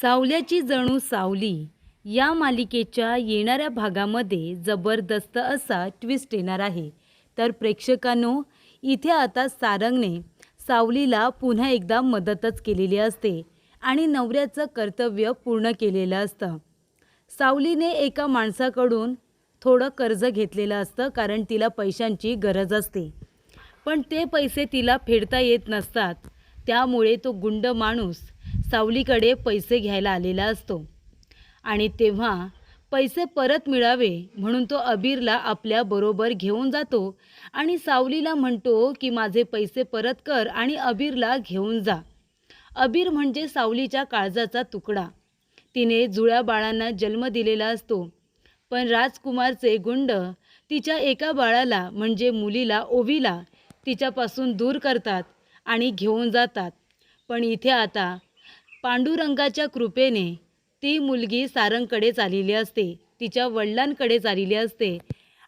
सावल्याची जणू सावली या मालिकेच्या येणाऱ्या भागामध्ये जबरदस्त असा ट्विस्ट येणार आहे. तर प्रेक्षकांनो, इथे आता सारंगने सावलीला पुन्हा एकदा मदतच केलेली असते आणि नवऱ्याचं कर्तव्य पूर्ण केलेलं असतं. सावलीने एका माणसाकडून थोडं कर्ज घेतलेलं असतं, कारण तिला पैशांची गरज असते. पण ते पैसे तिला फेडता येत नसतात. त्यामुळे तो गुंड माणूस सावलीकडे पैसे घ्यायला आलेला असतो आणि तेव्हा पैसे परत मिळावे म्हणून तो अबीरला आपल्याबरोबर घेऊन जातो आणि सावलीला म्हणतो की माझे पैसे परत कर आणि अबीरला घेऊन जा. अबीर म्हणजे सावलीच्या काळजाचा तुकडा. तिने जुळ्या बाळांना जन्म दिलेला असतो, पण राजकुमारचे गुंड तिच्या एका बाळाला म्हणजे मुलीला ओवीला तिच्यापासून दूर करतात आणि घेऊन जातात. पण इथे आता पांडुरंगाच्या कृपेने ती मुलगी सारंगकडेच आलेली असते, तिच्या वडिलांकडेच आलेली असते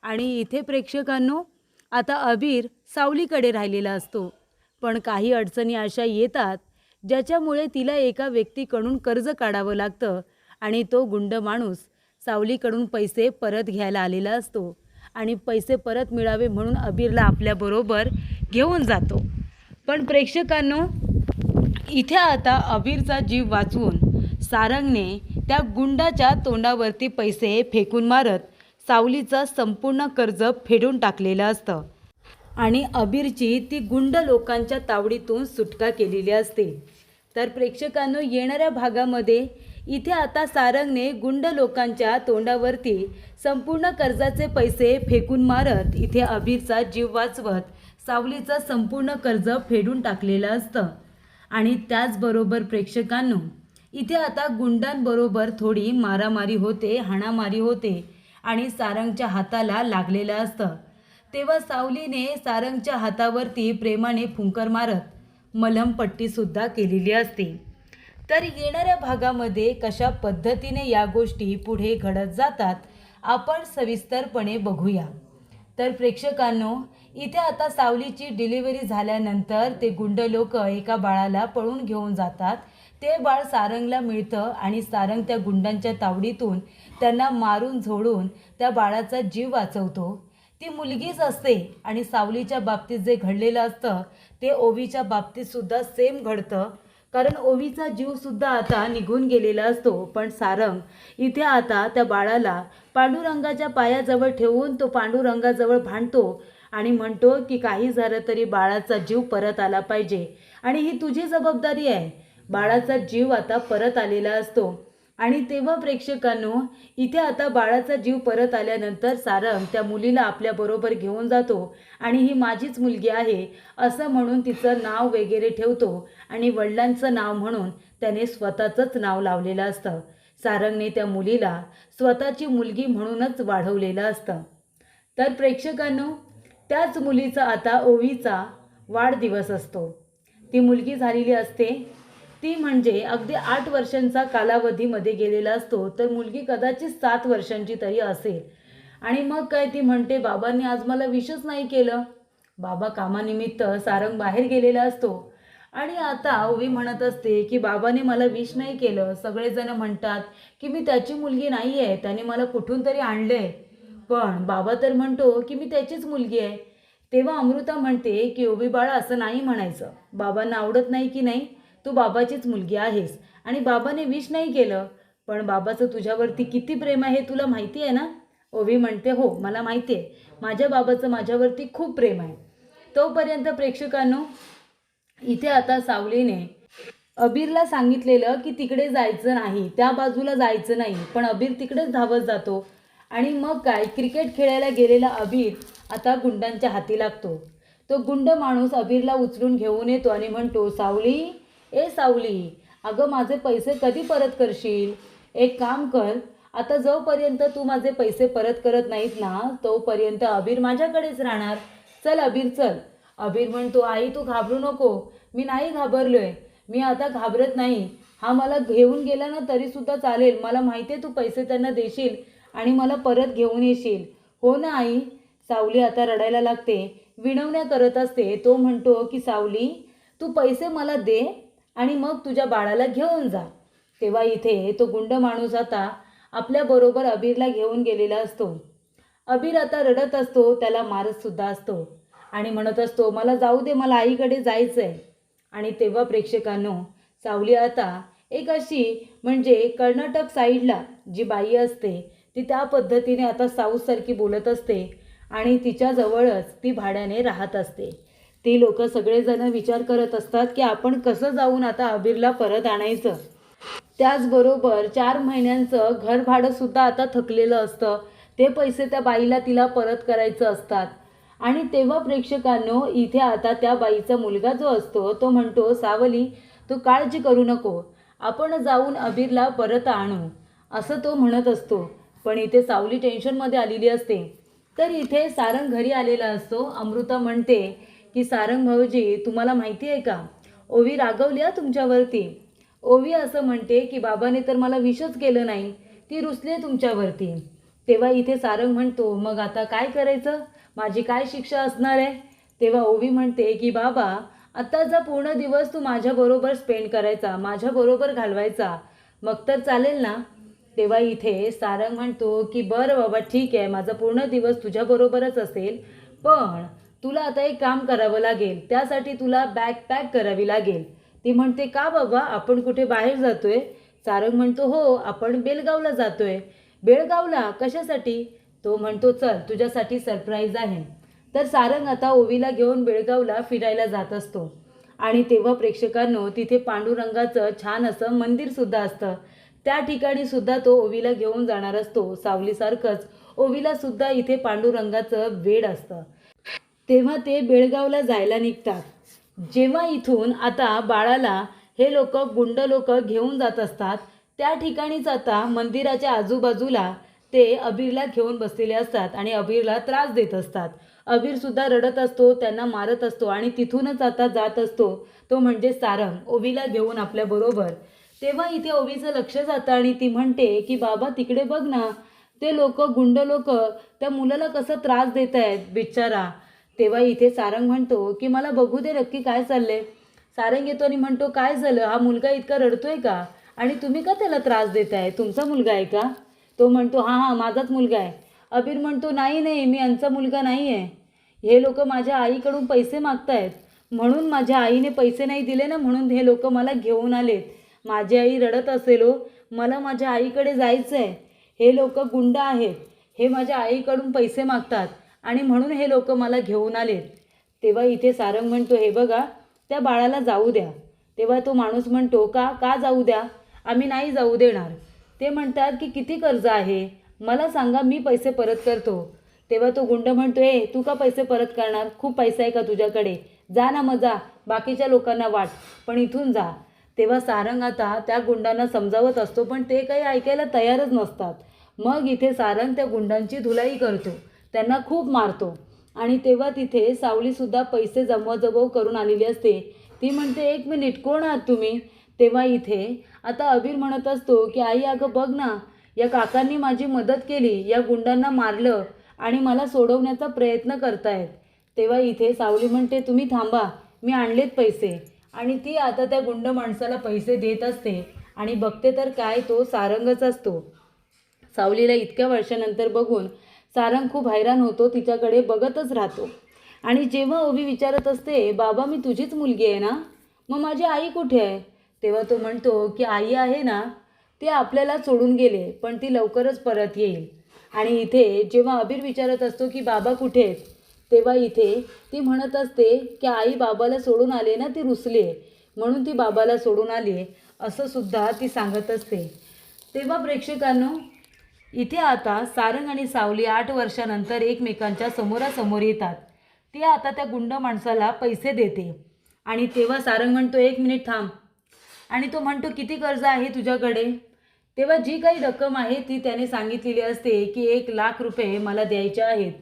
आणि इथे प्रेक्षकांनो, आता अबीर सावलीकडे राहिलेला असतो. पण काही अडचणी अशा येतात ज्याच्यामुळे तिला एका व्यक्तीकडून कर्ज काढावं लागतं आणि तो गुंड माणूस सावलीकडून पैसे परत घ्यायला आलेला असतो आणि पैसे परत मिळावे म्हणून अबीरला आपल्याबरोबर घेऊन जातो. पण प्रेक्षकांनो, इथे आता अबीरचा जीव वाचवून सारंगने त्या गुंडाच्या तोंडावरती पैसे फेकून मारत सावलीचं संपूर्ण कर्ज फेडून टाकलेलं असतं आणि अबीरची ती गुंड लोकांच्या तावडीतून सुटका केलेली असते. तर प्रेक्षकांनो, येणाऱ्या भागामध्ये इथे आता सारंगने गुंड लोकांच्या तोंडावरती संपूर्ण कर्जाचे पैसे फेकून मारत इथे अबीरचा जीव वाचवत सावलीचं संपूर्ण कर्ज फेडून टाकलेलं असतं. आणि त्याचबरोबर प्रेक्षकांनो, इथे आता गुंडांबरोबर थोडी मारामारी होते, हाणामारी होते आणि सारंगच्या हाताला लागलेलं असतं. तेव्हा सावलीने सारंगच्या हातावरती प्रेमाने फुंकर मारत मलमपट्टीसुद्धा केलेली असते. तर येणाऱ्या भागामध्ये कशा पद्धतीने या गोष्टी पुढे घडत जातात आपण सविस्तरपणे बघूया. तर प्रेक्षकांनो, इथे आता सावलीची डिलिव्हरी झाल्यानंतर ते गुंड लोक एका बाळाला पळून घेऊन जातात. ते बाळ सारंगला मिळतं आणि सारंग त्या गुंडांच्या तावडीतून त्यांना मारून झोडून त्या बाळाचा जीव वाचवतो. ती मुलगीच असते आणि सावलीच्या बाबतीत जे घडलेलं असतं ते ओवीच्या बाबतीतसुद्धा सेम घडतं, कारण ओवीचा जीवसुद्धा आता निघून गेलेला असतो. पण सारंग इथे आता त्या बाळाला पांडुरंगाच्या पायाजवळ ठेवून तो पांडुरंगाजवळ भांडतो आणि म्हणतो की काही झालं तरी बाळाचा जीव परत आला पाहिजे आणि ही तुझी जबाबदारी आहे. बाळाचा जीव आता परत आलेला असतो आणि तेव्हा प्रेक्षकांनो, इथे आता बाळाचा जीव परत आल्यानंतर सारंग त्या मुलीला आपल्याबरोबर घेऊन जातो आणि ही माझीच मुलगी आहे असं म्हणून तिचं नाव वगैरे ठेवतो आणि वडिलांचं नाव म्हणून त्याने स्वतःचंच नाव लावलेलं असतं. सारंगने त्या मुलीला स्वतःची मुलगी म्हणूनच वाढवलेलं असतं. तर प्रेक्षकांनो, त्याच मुलीचा आता ओवीचा वाढदिवस असतो. ती मुलगी झालेली असते, ती म्हणजे अगदी 8 वर्षांचा कालावधीमध्ये गेलेला असतो. तर मुलगी कदाचित 7 वर्षांची तरी असेल आणि मग काय ती म्हणते, बाबांनी आज मला विशच नाही केलं. बाबा कामानिमित्त सारंग बाहेर गेलेला असतो आणि आता ओवी म्हणत असते की बाबाने मला विश नाही केलं. सगळेजण म्हणतात की मी त्याची मुलगी नाही आहे, त्याने मला कुठून तरी आणले, पण बाबा तर म्हणतो की मी त्याचीच मुलगी आहे. तेव्हा अमृता म्हणते की ओवी बाळा, असं नाही म्हणायचं. बाबांना आवडत नाही की नाही, तू बाबाचीच मुलगी आहेस आणि बाबाने विश नाही केलं, पण बाबाचं तुझ्यावरती किती प्रेम आहे तुला माहिती आहे ना. ओवी म्हणते, हो मला माहिती आहे, माझ्या बाबाचं माझ्यावरती खूप प्रेम आहे. तोपर्यंत प्रेक्षकांनो, इथे आता सावलीने अबीरला सांगितलेलं की तिकडे जायचं नाही, त्या बाजूला जायचं नाही, पण अबीर तिकडेच धावत जातो आणि मग काय, क्रिकेट खेळायला गेलेला अबीर आता गुंडांच्या हाती लागतो. तो गुंड माणूस अबीरला उचलून घेऊन येतो आणि म्हणतो, सावली, ए सावली, अगं माझे पैसे कधी परत करशील? एक काम कर, आता जोपर्यंत तू माझे पैसे परत करत नाहीत ना, तोपर्यंत अबीर माझ्याकडेच राहणार. चल अबीर चल. अबीर म्हणतो, आई तू घाबरू नको, मी नाही घाबरलोय, मी आता घाबरत नाही. हा मला घेऊन गेला ना तरीसुद्धा चालेल, मला माहिती आहे तू पैसे त्यांना देशील आणि मला परत घेऊन येशील. हो ना आई. सावली आता रडायला लागते, विनवण्या करत असते. तो म्हणतो की सावली, तू पैसे मला दे आणि मग तुझ्या बाळाला घेऊन जा. तेव्हा इथे तो गुंड माणूस आता आपल्याबरोबर अबीरला घेऊन गेलेला असतो. अबीर आता रडत असतो, त्याला मारतसुद्धा असतो आणि म्हणत असतो, मला जाऊ दे, मला आईकडे जायचं आहे. आणि तेव्हा प्रेक्षकांनो, सावली आता एक अशी म्हणजे कर्नाटक साईडला जी बाई असते ती त्या पद्धतीने आता साऊथसारखी बोलत असते आणि तिच्याजवळच ती भाड्याने राहत असते. ती लोक सगळेजण विचार करत असतात की आपण कसं जाऊन आता अबीरला परत आणायचं. त्याचबरोबर 4 महिन्यांचं घर भाडंसुद्धा आता थकलेलं असतं. ते पैसे त्या बाईला तिला परत करायचं असतात. आणि तेव्हा प्रेक्षकांनो, इथे आता त्या बाईचा मुलगा जो असतो तो म्हणतो, सावली तू काळजी करू नको, आपण जाऊन अबीरला परत आणू, असं तो म्हणत असतो. पण इथे सावली टेन्शनमध्ये आलेली असते. तर इथे सारंग घरी आलेला असतो. अमृता म्हणते की सारंग भाऊजी, तुम्हाला माहिती आहे का, ओवी रागवली तुमच्यावरती. ओवी असं म्हणते की बाबाने तर मला विषच केलं नाही, ती रुसली तुमच्यावरती. तेव्हा इथे सारंग म्हणतो, मग आता काय करायचं, माझी काय शिक्षा असणार आहे. तेव्हा ओवी म्हणते की बाबा, आत्ताचा पूर्ण दिवस तू माझ्याबरोबर स्पेंड करायचा, माझ्याबरोबर घालवायचा, मग तर चालेल ना. तेव्हा इथे सारंग म्हणतो की बरं बाबा, ठीक आहे, माझा पूर्ण दिवस तुझ्याबरोबरच असेल, पण तुला आता एक काम करावं लागेल, त्यासाठी तुला बॅग पॅक करावी लागेल. ती म्हणते, का बाबा, आपण कुठे बाहेर जातोय. सारंग म्हणतो, हो, आपण बेलगावला जातोय. बेळगावला कशासाठी. तो म्हणतो, चल, तुझ्यासाठी सरप्राईज आहे. तर सारंग आता ओवीला घेऊन बेळगावला फिरायला जात असतो. आणि तेव्हा प्रेक्षकांनो, तिथे पांडुरंगाचं छान असं मंदिरसुद्धा असतं. त्या ठिकाणी सुद्धा तो ओवीला घेऊन जाणार असतो. सावलीसारखंच ओवीलासुद्धा इथे पांडुरंगाचं वेड असतं. तेव्हा ते बेळगावला जायला निघतात. जेव्हा इथून आता बाळाला हे लोक गुंड लोक घेऊन जात असतात, त्या ठिकाणीच आता मंदिराच्या आजूबाजूला ते अबीरला घेऊन बसलेले असतात आणि अबीरला त्रास देत असतात. अबीरसुद्धा रडत असतो, त्यांना मारत असतो आणि तिथूनच आता जात असतो तो म्हणजे सारंग ओवीला घेऊन आपल्याबरोबर. तेव्हा इथे ओवीचं लक्ष जातं आणि ती म्हणते की बाबा, तिकडे बघ ना, ते लोक गुंड लोक त्या मुलाला कसं त्रास देत आहेत बिचारा. तेव्हा इथे सारंग म्हणतो की मला बघू दे नक्की काय चाललंय. सारंग येतो आणि म्हणतो, काय झालं, हा मुलगा इतका रडतोय का, आणि तुम्ही का त्याला त्रास देताय, तुमचा मुलगा आहे का. तो म्हणतो, हां हां, माझाच मुलगा आहे. अबीर म्हणतो, नाही नाही, मी यांचा मुलगा नाही आहे. हे लोक माझ्या आईकडून पैसे मागतायत, म्हणून माझ्या आईने पैसे नाही दिले ना, म्हणून हे लोक मला घेऊन आलेत. माझी आई रडत असेल हो, मला माझ्या आईकडे जायचं आहे. हे लोक गुंड आहेत, हे माझ्या आईकडून पैसे मागतात आणि म्हणून हे लोक मला घेऊन आलेत. तेव्हा इथे सारंग म्हणतो, हे बघा, त्या बाळाला जाऊ द्या. तेव्हा तो माणूस म्हणतो, का का जाऊ द्या, आम्ही नाही जाऊ देणार. ते म्हणतात की किती कर्ज आहे, मला सांगा, मी पैसे परत करतो. तेव्हा तो गुंड म्हणतो, तू का पैसे परत करणार, खूप पैसा आहे का तुझ्याकडे, जा ना, मग जा, बाकीच्या लोकांना वाट, पण इथून जा. तेव्हा सारंग आता त्या गुंडांना समजावत असतो, पण ते काही ऐकायला तयारच नसतात. मग इथे सारंग त्या गुंडांची धुलाई करतो, त्यांना खूप मारतो. आणि तेव्हा तिथे सावलीसुद्धा पैसे जमवाजमव करून आलेली असते. ती म्हणते, 1 मिनिट, कोण आहात तुम्ही. तेव्हा इथे आता अबीर म्हणत असतो की आई, अगं बघ ना, या काकांनी माझी मदत केली, या गुंडांना मारलं आणि मला सोडवण्याचा प्रयत्न करतायत. तेव्हा इथे सावली म्हणते, तुम्ही थांबा, मी आणलेत पैसे. आणि ती आता त्या गुंड माणसाला पैसे देत असते आणि बघते तर काय, तो सारंगच असतो. सावलीला इतक्या वर्षानंतर बघून सारंग खूप हैराण होतो, तिच्याकडे बघतच राहतो. आणि जेव्हा ओवी विचारत असते, बाबा, मी तुझीच मुलगी आहे ना, मग माझी आई कुठे आहे. तेव्हा तो म्हणतो की आई आहे ना, ती आपल्याला सोडून गेले, पण ती लवकरच परत येईल. आणि इथे जेव्हा अबीर विचारत असतो की बाबा कुठे आहेत, तेव्हा इथे ती म्हणत असते की आई बाबाला सोडून आले ना, ती रुसली आहे, म्हणून ती बाबाला सोडून आली आहे, असं सुद्धा ती सांगत असते. तेव्हा प्रेक्षकांनो, इथे आता सारंग आणि सावली 8 वर्षानंतर एकमेकांच्या समोरासमोर येतात. ती आता त्या गुंड माणसाला पैसे देते आणि तेव्हा सारंग म्हणतो, 1 मिनिट थांब. आणि तो म्हणतो, किती कर्ज आहे तुझ्याकडे. तेव्हा जी काही रक्कम आहे ती त्याने सांगितलेली असते की 1,00,000 रुपये मला द्यायचे आहेत.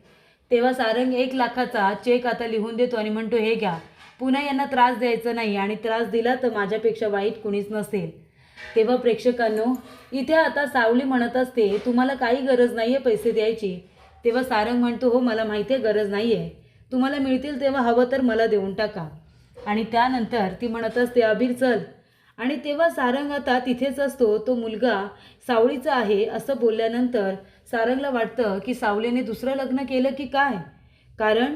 तेव्हा सारंग 1,00,000चा चेक आता लिहून देतो आणि म्हणतो, हे घ्या, पुन्हा यांना त्रास द्यायचा नाही, आणि त्रास दिला तर माझ्यापेक्षा वाईट कुणीच नसेल. तेव्हा प्रेक्षकांनो, इथे आता सावली म्हणत असते, तुम्हाला काही गरज नाही आहे पैसे द्यायची. तेव्हा सारंग म्हणतो, हो, मला माहिती आहे गरज नाही आहे, तुम्हाला मिळतील तेव्हा हवं तर मला देऊन टाका. आणि त्यानंतर ती म्हणत असते, अबीर चल, आणि तेव्हा सारंग आता तिथेच असतो. तो मुलगा सावळीचा आहे असं बोलल्यानंतर सारंगला वाटतं की सावलीने दुसरं लग्न केलं की काय, कारण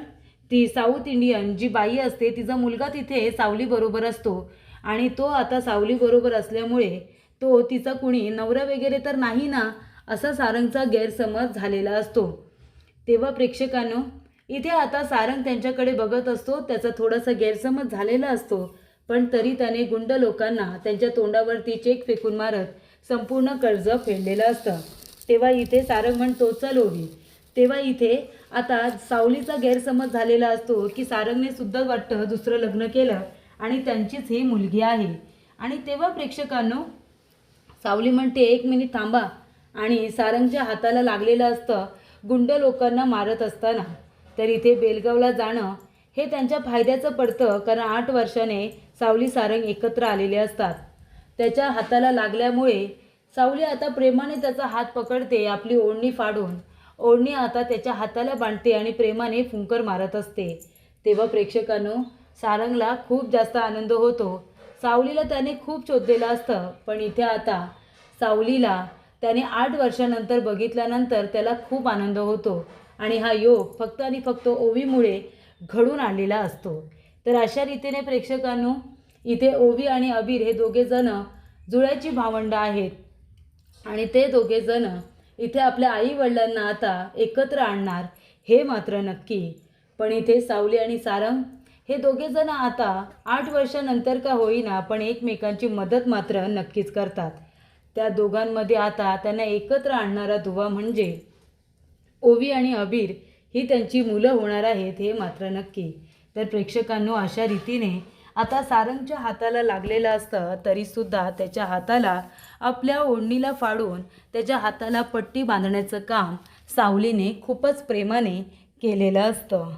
ती साऊथ इंडियन जी बाई असते तिचा मुलगा तिथे सावलीबरोबर असतो आणि तो आता सावलीबरोबर असल्यामुळे तो तिचा कुणी नवरा वगैरे तर नाही ना, असा सारंगचा गैरसमज झालेला असतो. तेव्हा प्रेक्षकांनो, इथे आता सारंग त्यांच्याकडे बघत असतो. त्याचा थोडासा गैरसमज झालेला असतो, पण तरी त्याने गुंड लोकांना त्यांच्या तोंडावरती चेक फेकून मारत संपूर्ण कर्ज फेडलेलं असतं. तेव्हा इथे सारंग म्हणतो, चल ओवी. तेव्हा इथे आता सावलीचा गैरसमज झालेला असतो की सारंगने सुद्धा वाटतं दुसरं लग्न केलं आणि त्यांचीच ही मुलगी आहे. आणि तेव्हा प्रेक्षकांनो, सावली म्हणते, एक मिनिट थांबा. आणि सारंगच्या हाताला लागलेलं असतं गुंड लोकांना मारत असताना. तर इथे बेलगावला जाणं हे त्यांच्या फायद्याचं पडतं, कारण 8 वर्षाने सावली सारंग एकत्र आलेले असतात. त्याच्या हाताला लागल्यामुळे सावली आता प्रेमाने त्याचा हात पकडते. आपली ओढणी फाडून ओढणी आता त्याच्या हाताला बांधते आणि प्रेमाने फुंकर मारत असते. तेव्हा प्रेक्षकांनो, सारंगला खूप जास्त आनंद होतो. सावलीला त्याने खूप शोधलेलं असतं, पण इथे आता सावलीला त्याने 8 वर्षानंतर बघितल्यानंतर त्याला खूप आनंद होतो आणि हा योग फक्त आणि फक्त ओवीमुळे घडून आणलेला असतो. तर अशा रीतीने प्रेक्षकांनो, इथे ओवी आणि अबीर हे दोघेजण जुळ्याची भावंडं आहेत आणि ते दोघेजण इथे आपल्या आई-वडिलांना आता एकत्र आणणार हे मात्र नक्की. पण इथे सावली आणि सारंग हे दोघेजण आता 8 वर्षानंतर का होईना पण एकमेकांची मदत मात्र नक्कीच करतात. त्या दोघांमध्ये आता त्यांना एकत्र आणणारा दुवा म्हणजे ओवी आणि अबीर ही त्यांची मुलं होणार आहेत हे मात्र नक्की. तर प्रेक्षकांनो, अशा रीतीने आता सारंगच्या हाताला लागलेलं असतं तरीसुद्धा त्याच्या हाताला आपल्या ओढणीला फाडून त्याच्या हाताला पट्टी बांधण्याचं काम सावलीने खूपच प्रेमाने केलेलं असतं.